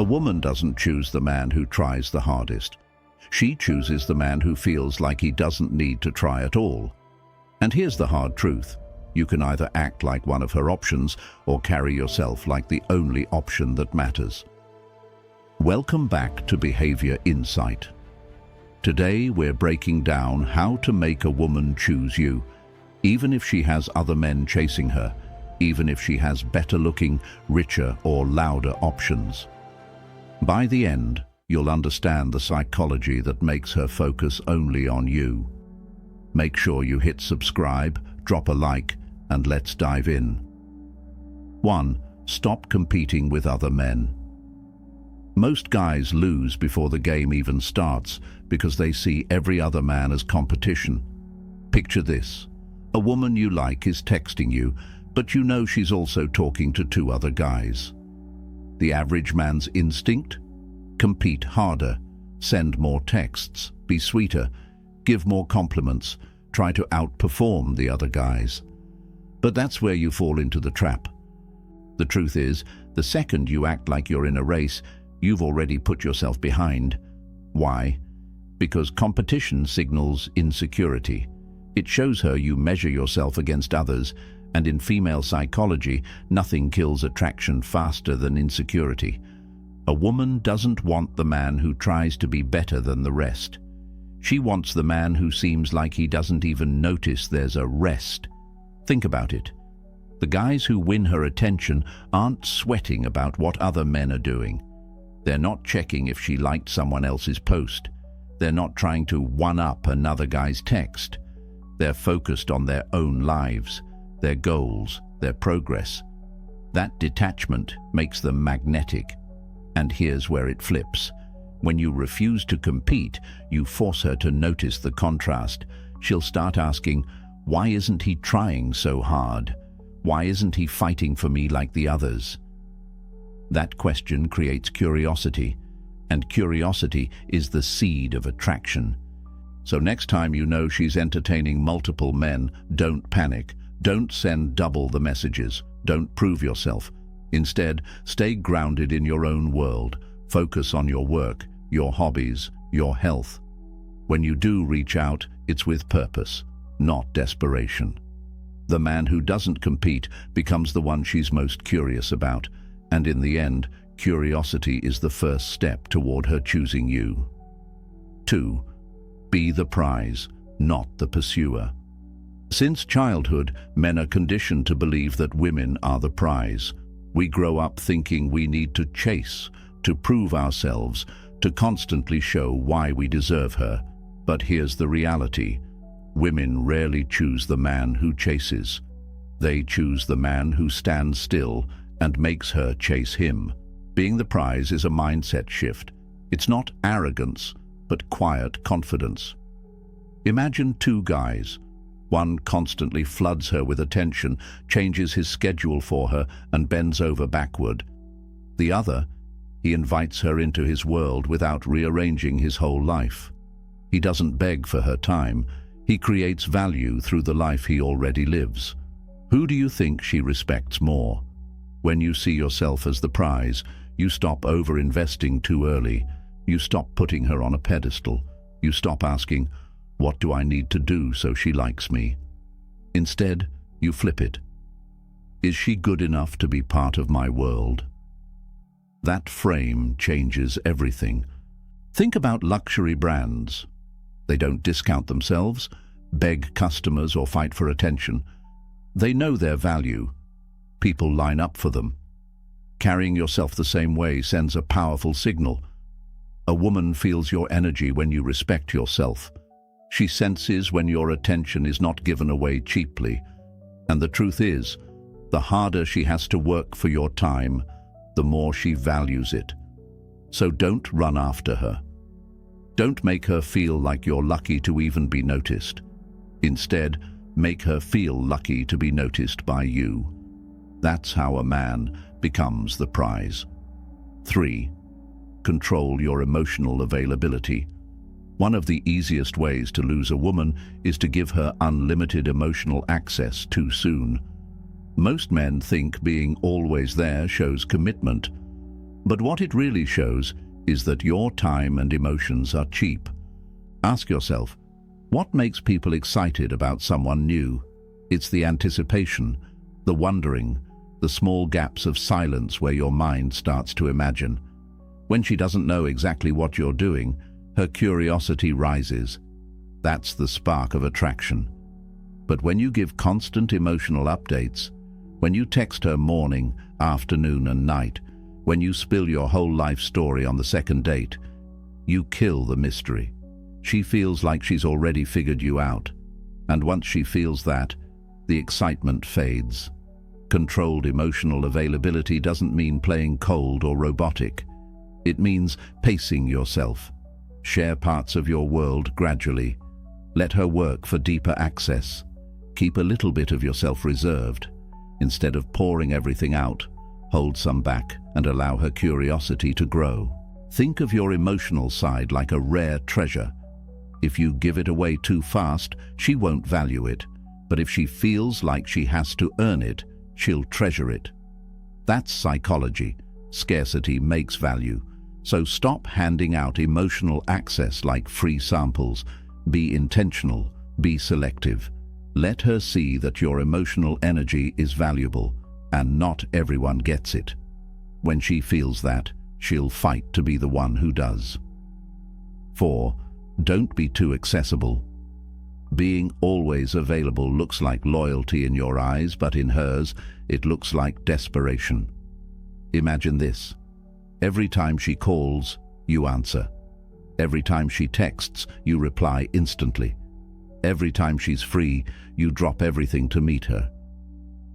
woman doesn't choose the man who tries the hardest. She chooses the man who feels like he doesn't need to try at all. And here's the hard truth. You can either act like one of her options or carry yourself like the only option that matters. Welcome back to Behavior Insight. Today we're breaking down how to make a woman choose you, even if she has other men chasing her, even if she has better looking, richer or louder options. By the end, you'll understand the psychology that makes her focus only on you. Make sure you hit subscribe, drop a like, and let's dive in. 1. Stop competing with other men. Most guys lose before the game even starts because they see every other man as competition. Picture this. A woman you like is texting you, but you know she's also talking to 2 other guys. The average man's instinct? Compete harder, send more texts, be sweeter, give more compliments, try to outperform the other guys. But that's where you fall into the trap. The truth is, the second you act like you're in a race, you've already put yourself behind. Why? Because competition signals insecurity. It shows her you measure yourself against others, and in female psychology, nothing kills attraction faster than insecurity. A woman doesn't want the man who tries to be better than the rest. She wants the man who seems like he doesn't even notice there's a rest. Think about it. The guys who win her attention aren't sweating about what other men are doing. They're not checking if she liked someone else's post. They're not trying to one-up another guy's text. They're focused on their own lives, their goals, their progress. That detachment makes them magnetic. And here's where it flips. When you refuse to compete, you force her to notice the contrast. She'll start asking, why isn't he trying so hard? Why isn't he fighting for me like the others? That question creates curiosity, and curiosity is the seed of attraction. So next time you know she's entertaining multiple men, don't panic. Don't send double the messages. Don't prove yourself. Instead, stay grounded in your own world. Focus on your work, your hobbies, your health. When you do reach out, it's with purpose, not desperation. The man who doesn't compete becomes the one she's most curious about, and in the end, curiosity is the first step toward her choosing you. 2. Be the prize, not the pursuer. Since childhood, men are conditioned to believe that women are the prize. We grow up thinking we need to chase, to prove ourselves, to constantly show why we deserve her. But here's the reality. Women rarely choose the man who chases. They choose the man who stands still and makes her chase him. Being the prize is a mindset shift. It's not arrogance, but quiet confidence. Imagine 2 guys. One constantly floods her with attention, changes his schedule for her, and bends over backward. The other, he invites her into his world without rearranging his whole life. He doesn't beg for her time. He creates value through the life he already lives. Who do you think she respects more? When you see yourself as the prize, you stop over-investing too early. You stop putting her on a pedestal. You stop asking, what do I need to do so she likes me? Instead, you flip it. Is she good enough to be part of my world? That frame changes everything. Think about luxury brands. They don't discount themselves, beg customers, or fight for attention. They know their value. People line up for them. Carrying yourself the same way sends a powerful signal. A woman feels your energy when you respect yourself. She senses when your attention is not given away cheaply. And the truth is, the harder she has to work for your time, the more she values it. So don't run after her. Don't make her feel like you're lucky to even be noticed. Instead, make her feel lucky to be noticed by you. That's how a man becomes the prize. 3. Control your emotional availability. One of the easiest ways to lose a woman is to give her unlimited emotional access too soon. Most men think being always there shows commitment, But what it really shows is that your time and emotions are cheap. Ask yourself, what makes people excited about someone new? It's the anticipation, the wondering, the small gaps of silence where your mind starts to imagine. When she doesn't know exactly what you're doing, her curiosity rises. That's the spark of attraction. But when you give constant emotional updates, when you text her morning, afternoon and night, when you spill your whole life story on the second date, you kill the mystery. She feels like she's already figured you out. And once she feels that, the excitement fades. Controlled emotional availability doesn't mean playing cold or robotic. It means pacing yourself. Share parts of your world gradually. Let her work for deeper access. Keep a little bit of yourself reserved. Instead of pouring everything out, hold some back and allow her curiosity to grow. Think of your emotional side like a rare treasure. If you give it away too fast, she won't value it. But if she feels like she has to earn it, she'll treasure it. That's psychology. Scarcity makes value. So stop handing out emotional access like free samples. Be intentional, be selective. Let her see that your emotional energy is valuable, and not everyone gets it. When she feels that, she'll fight to be the one who does. 4. Don't be too accessible. Being always available looks like loyalty in your eyes, but in hers, it looks like desperation. Imagine this. Every time she calls, you answer. Every time she texts, you reply instantly. Every time she's free, you drop everything to meet her.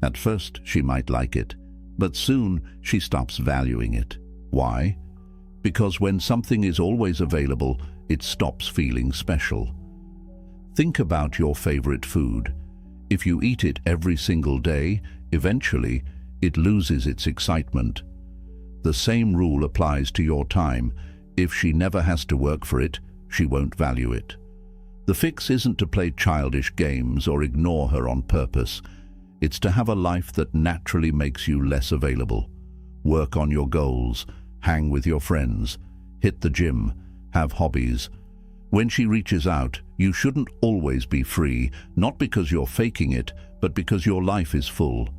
At first, she might like it, but soon she stops valuing it. Why? Because when something is always available, it stops feeling special. Think about your favorite food. If you eat it every single day, eventually it loses its excitement. The same rule applies to your time. If she never has to work for it, she won't value it. The fix isn't to play childish games or ignore her on purpose. It's to have a life that naturally makes you less available. Work on your goals, hang with your friends, hit the gym, have hobbies. When she reaches out, you shouldn't always be free, not because you're faking it, but because your life is full.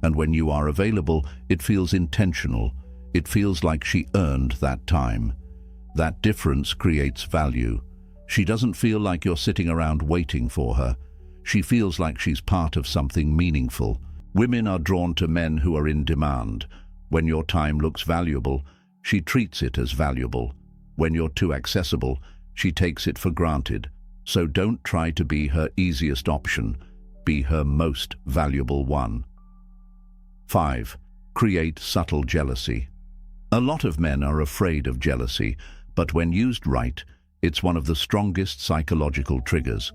And when you are available, it feels intentional. It feels like she earned that time. That difference creates value. She doesn't feel like you're sitting around waiting for her. She feels like she's part of something meaningful. Women are drawn to men who are in demand. When your time looks valuable, she treats it as valuable. When you're too accessible, she takes it for granted. So don't try to be her easiest option. Be her most valuable one. 5. Create subtle jealousy. A lot of men are afraid of jealousy, but when used right, it's one of the strongest psychological triggers.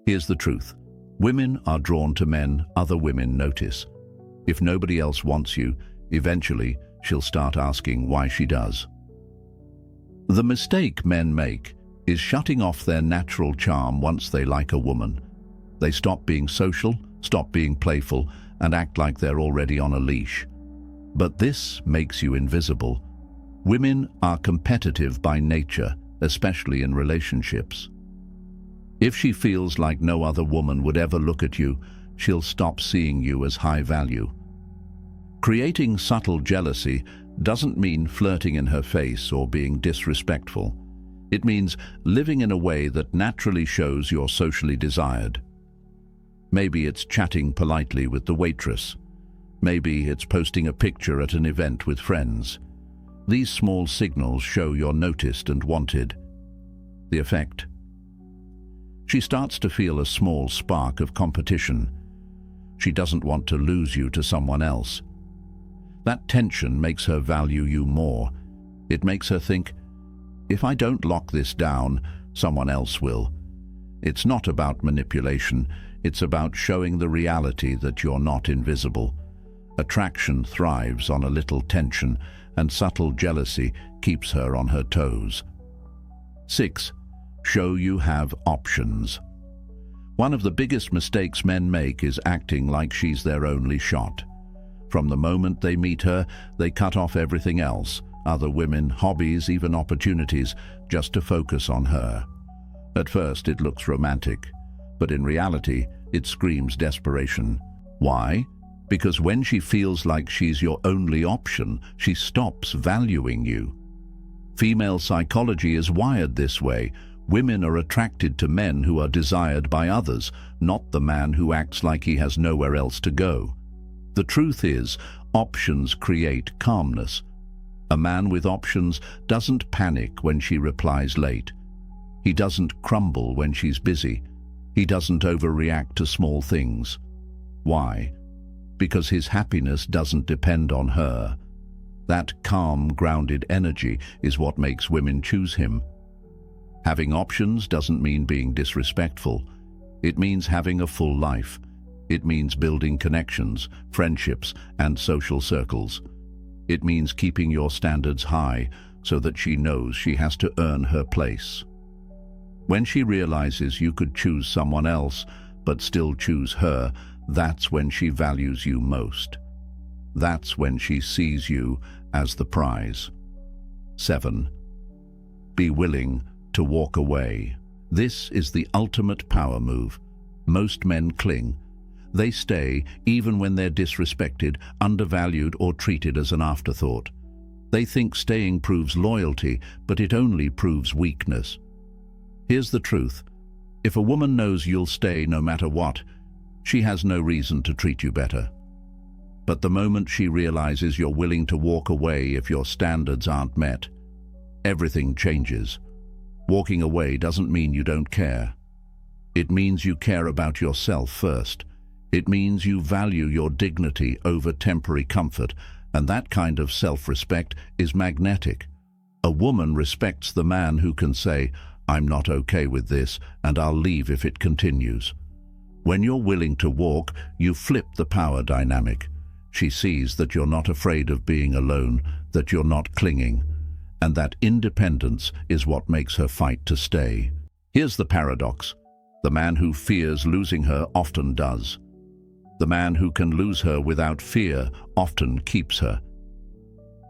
Here's the truth. Women are drawn to men other women notice. If nobody else wants you, eventually she'll start asking why she does. The mistake men make is shutting off their natural charm once they like a woman. They stop being social, stop being playful, and act like they're already on a leash. But this makes you invisible. Women are competitive by nature, especially in relationships. If she feels like no other woman would ever look at you, she'll stop seeing you as high value. Creating subtle jealousy doesn't mean flirting in her face or being disrespectful. It means living in a way that naturally shows you're socially desired. Maybe it's chatting politely with the waitress. Maybe it's posting a picture at an event with friends. These small signals show you're noticed and wanted. The effect? She starts to feel a small spark of competition. She doesn't want to lose you to someone else. That tension makes her value you more. It makes her think, if I don't lock this down, someone else will. It's not about manipulation. It's about showing the reality that you're not invisible. Attraction thrives on a little tension, and subtle jealousy keeps her on her toes. 6. Show you have options. One of the biggest mistakes men make is acting like she's their only shot. From the moment they meet her, they cut off everything else. other women, hobbies, even opportunities, just to focus on her. At first it looks romantic, but in reality it screams desperation. Why? Because when she feels like she's your only option, she stops valuing you. Female psychology is wired this way. Women are attracted to men who are desired by others, not the man who acts like he has nowhere else to go. The truth is, options create calmness. A man with options doesn't panic when she replies late. He doesn't crumble when she's busy. He doesn't overreact to small things. Why? Because his happiness doesn't depend on her. That calm, grounded energy is what makes women choose him. Having options doesn't mean being disrespectful. It means having a full life. It means building connections, friendships, and social circles. It means keeping your standards high so that she knows she has to earn her place. When she realizes you could choose someone else, but still choose her, that's when she values you most. That's when she sees you as the prize. 7. Be willing to walk away. This is the ultimate power move. Most men cling. They stay even when they're disrespected, undervalued, or treated as an afterthought. They think staying proves loyalty, but it only proves weakness. Here's the truth. If a woman knows you'll stay no matter what, she has no reason to treat you better. But the moment she realizes you're willing to walk away if your standards aren't met, everything changes. Walking away doesn't mean you don't care. It means you care about yourself first. It means you value your dignity over temporary comfort, and that kind of self-respect is magnetic. A woman respects the man who can say, "I'm not okay with this, and I'll leave if it continues." When you're willing to walk, you flip the power dynamic. She sees that you're not afraid of being alone, that you're not clinging, and that independence is what makes her fight to stay. Here's the paradox. The man who fears losing her often does. The man who can lose her without fear often keeps her.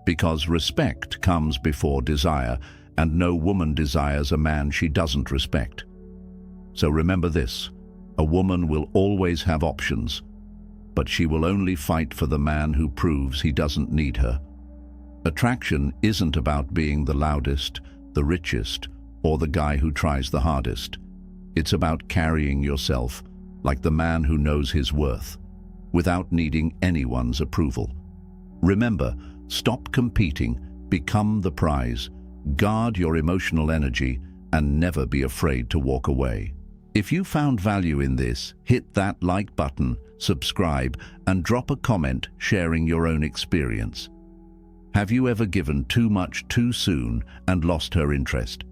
Because respect comes before desire, and no woman desires a man she doesn't respect. So remember this, a woman will always have options, but she will only fight for the man who proves he doesn't need her. Attraction isn't about being the loudest, the richest, or the guy who tries the hardest. It's about carrying yourself like the man who knows his worth, without needing anyone's approval. Remember, stop competing, become the prize, guard your emotional energy, and never be afraid to walk away. If you found value in this, hit that like button, subscribe, and drop a comment sharing your own experience. Have you ever given too much too soon and lost her interest?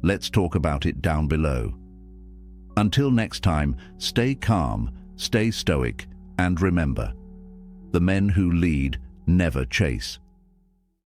Let's talk about it down below. Until next time, stay calm, stay stoic, and remember, the men who lead never chase.